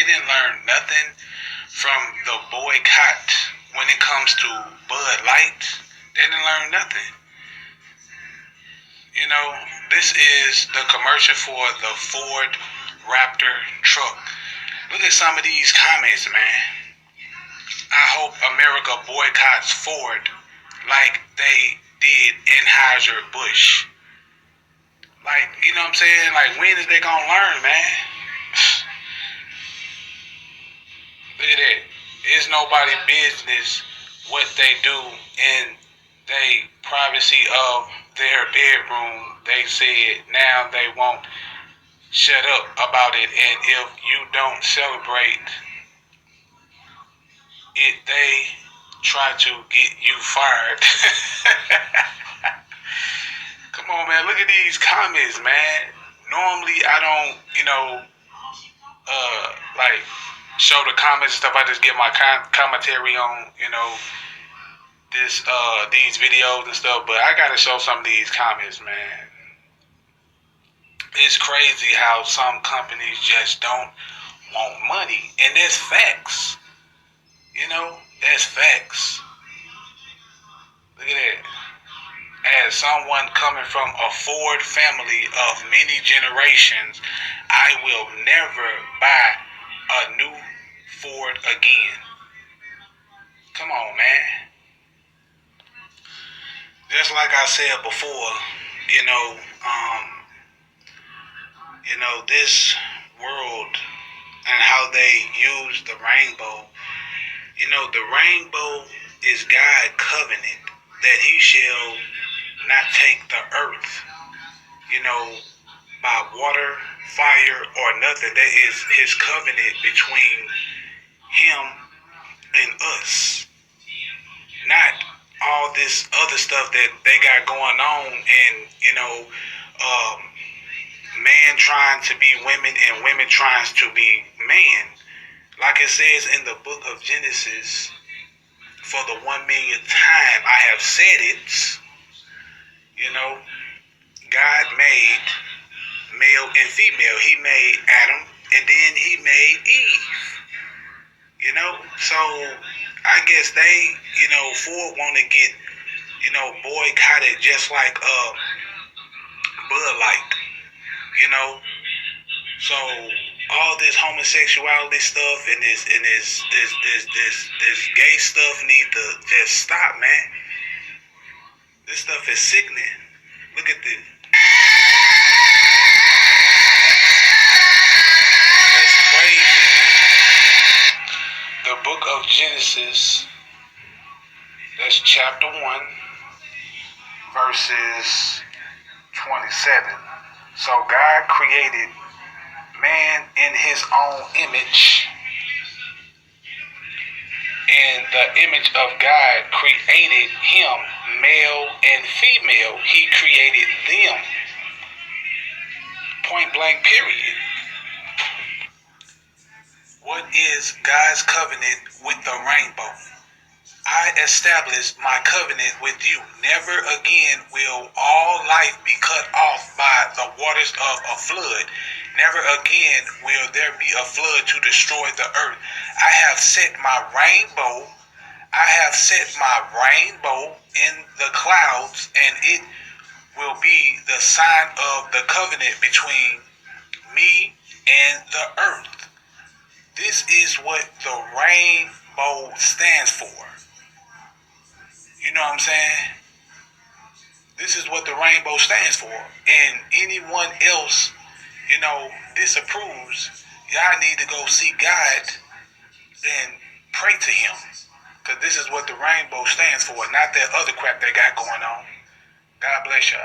didn't learn nothing from the boycott when it comes to Bud Light. They didn't learn nothing. You know, this is the commercial for the Ford Raptor truck. Look at some of these comments, man. I hope America boycotts Ford like they did Anheuser-Busch. Like, you know what I'm saying? Like, when is they gonna learn, man? Look at that. It's nobody business what they do in the privacy of their bedroom. They said now they won't shut up about it, and if you don't celebrate it, they try to get you fired. Come on, man. Look at these comments, man. Normally, I don't, like, show the comments and stuff. I just get my commentary on, these videos and stuff. But I gotta show some of these comments, man. It's crazy how some companies just don't want money, and there's facts. That's facts. Look at that. As someone coming from a Ford family of many generations, I will never buy a new Ford again. Come on, man. Just like I said before, this world and how they use the rainbow. The rainbow is God's covenant that he shall not take the earth, by water, fire, or nothing. That is his covenant between him and us. Not all this other stuff that they got going on, and, man trying to be women and women trying to be man. Like it says in the book of Genesis, for the 1 millionth time, I have said it. God made male and female. He made Adam, and then he made Eve. So I guess they, Ford want to get, boycotted just like Bud Light. So all this homosexuality stuff and this gay stuff need to just stop, man. This stuff is sickening. Look at this. That's crazy, man. The book of Genesis, that's chapter 1, verses 27. So God created man in his own image. In the image of God created him, male and female. He created them. Point blank, period. What is God's covenant with the rainbow? I establish my covenant with you. Never again will all life be cut off by the waters of a flood. Never again will there be a flood to destroy the earth. I have set my rainbow. I have set my rainbow in the clouds, and it will be the sign of the covenant between me and the earth. This is what the rainbow stands for. You know what I'm saying? This is what the rainbow stands for. And anyone else, disapproves, y'all need to go see God and pray to him. Because this is what the rainbow stands for, not that other crap they got going on. God bless y'all.